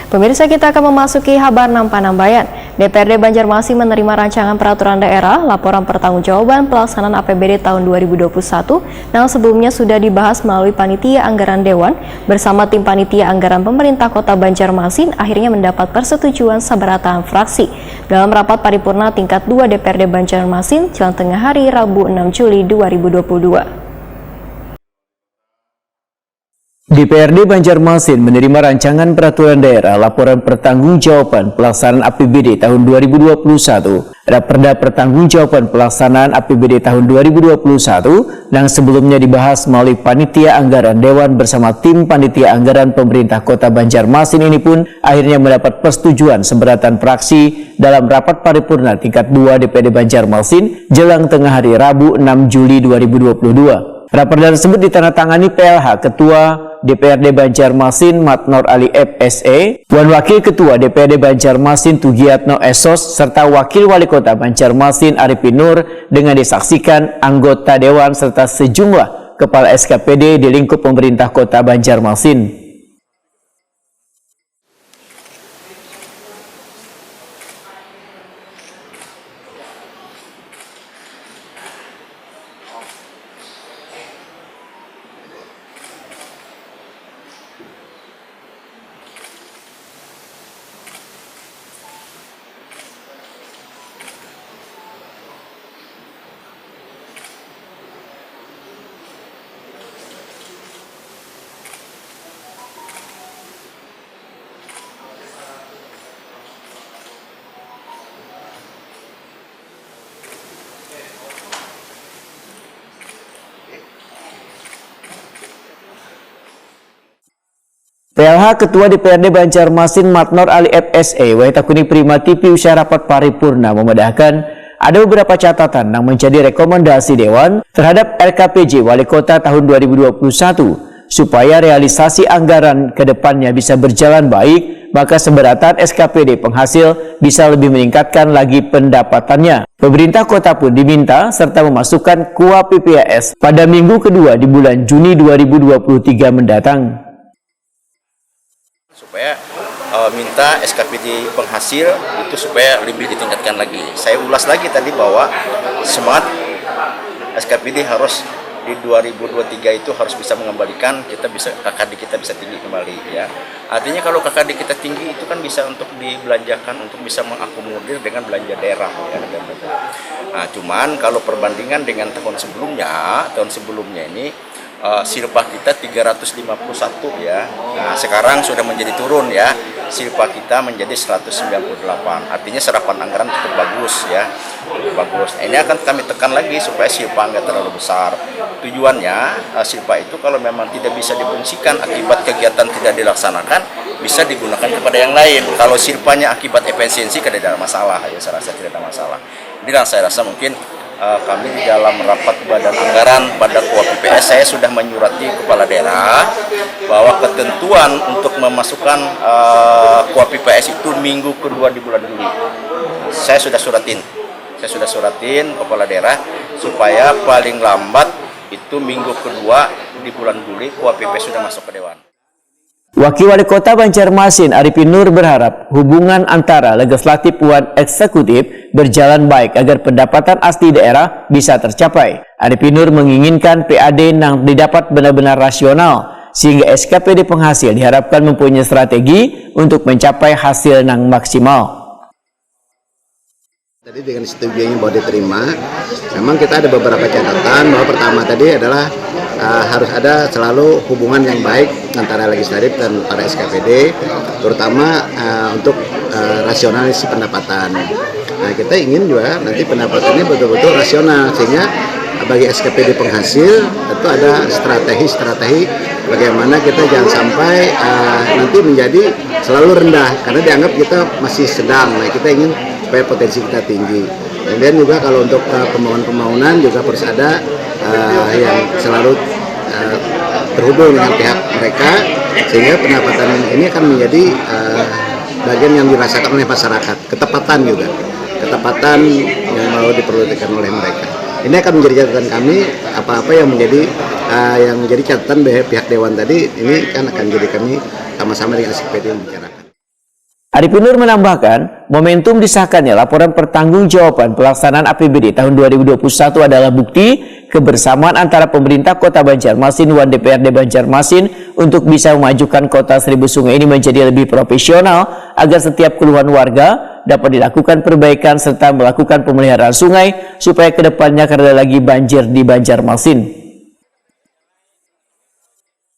Pemirsa, kita akan memasuki Habar 6 Panambayan. DPRD Banjarmasin menerima rancangan peraturan daerah laporan pertanggungjawaban pelaksanaan APBD tahun 2021 yang sebelumnya sudah dibahas melalui Panitia Anggaran Dewan bersama tim Panitia Anggaran Pemerintah Kota Banjarmasin akhirnya mendapat persetujuan seberatan fraksi dalam rapat paripurna tingkat 2 DPRD Banjarmasin jelang tengah hari Rabu 6 Juli 2022. DPRD Banjarmasin menerima rancangan peraturan daerah laporan pertanggungjawaban pelaksanaan APBD tahun 2021. Raperda pertanggungjawaban pelaksanaan APBD tahun 2021 yang sebelumnya dibahas melalui Panitia Anggaran Dewan bersama tim Panitia Anggaran Pemerintah Kota Banjarmasin ini pun akhirnya mendapat persetujuan seberatan fraksi dalam rapat paripurna tingkat 2 DPRD Banjarmasin jelang tengah hari Rabu 6 Juli 2022. Raperda tersebut ditandatangani PLH Ketua DPRD Banjarmasin Matnor Ali FSE, Wan Wakil Ketua DPRD Banjarmasin Tugiatno Esos, serta Wakil Wali Kota Banjarmasin Arifin Nur dengan disaksikan anggota Dewan serta sejumlah Kepala SKPD di lingkup pemerintah Kota Banjarmasin. PLH Ketua DPRD Banjarmasin Matnor Ali FSE Waitakuni Prima TV usai rapat paripurna memedahkan ada beberapa catatan yang menjadi rekomendasi Dewan terhadap LKPJ Wali Kota tahun 2021 supaya realisasi anggaran ke depannya bisa berjalan baik, maka seberatan SKPD penghasil bisa lebih meningkatkan lagi pendapatannya. Pemerintah kota pun diminta serta memasukkan KUA PPAS pada minggu kedua di bulan Juni 2023 mendatang. Supaya minta SKPD penghasil itu supaya lebih ditingkatkan lagi. Saya ulas lagi tadi bahwa semangat SKPD harus di 2023 itu harus bisa mengembalikan KKD kita bisa tinggi kembali ya. Artinya kalau KKD kita tinggi itu kan bisa untuk dibelanjakan untuk bisa mengakomodir dengan belanja daerah ya. Nah, cuman kalau perbandingan dengan tahun sebelumnya ini silpa kita 351 ya. Nah, sekarang sudah menjadi turun ya. Silpa kita menjadi 198. Artinya serapan anggaran cukup bagus ya. Bagus. Nah, ini akan kami tekan lagi supaya silpa nggak terlalu besar. Tujuannya silpa itu kalau memang tidak bisa difungsikan akibat kegiatan tidak dilaksanakan bisa digunakan kepada yang lain. Kalau silpanya akibat efisiensi tidak ada masalah ya, saya rasa tidak ada masalah. Ini saya rasa mungkin kami di dalam rapat badan anggaran pada KUA PPAS saya sudah menyurati kepala daerah bahwa ketentuan untuk memasukkan KUA PPAS itu minggu kedua di bulan Juli. Saya sudah suratin kepala daerah supaya paling lambat itu minggu kedua di bulan Juli KUA PPAS sudah masuk ke Dewan. Wakil Wali Kota Banjarmasin Arifin Nur berharap hubungan antara legislatif dan eksekutif berjalan baik agar pendapatan asli daerah bisa tercapai. Arifin Nur menginginkan PAD yang didapat benar-benar rasional sehingga SKPD penghasil diharapkan mempunyai strategi untuk mencapai hasil yang maksimal. Tadi dengan setujuannya bahwa diterima, memang kita ada beberapa catatan bahwa pertama tadi adalah harus ada selalu hubungan yang baik antara legislatif dan para SKPD, terutama untuk rasionalisasi pendapatan. Nah, kita ingin juga nanti pendapatannya betul-betul rasional sehingga bagi SKPD penghasil tentu ada strategi bagaimana kita jangan sampai nanti menjadi selalu rendah karena dianggap kita masih sedang. Nah, kita ingin supaya potensi kita tinggi. Kemudian juga kalau untuk pembangunan juga harus ada yang selalu terhubung dengan pihak mereka sehingga pendapatan ini akan menjadi bagian yang dirasakan oleh masyarakat. Ketepatan yang mau diperlukan oleh mereka. Ini akan menjadi catatan kami apa-apa yang menjadi catatan pihak Dewan tadi ini kan akan jadi kami sama-sama dengan SKPD membicarakan. Arifin Nur menambahkan, momentum disahkannya laporan pertanggungjawaban pelaksanaan APBD tahun 2021 adalah bukti kebersamaan antara pemerintah Kota Banjarmasin dan DPRD Banjarmasin untuk bisa memajukan Kota Seribu Sungai ini menjadi lebih profesional agar setiap keluhan warga dapat dilakukan perbaikan serta melakukan pemeliharaan sungai supaya kedepannya tidak ada lagi banjir di Banjarmasin.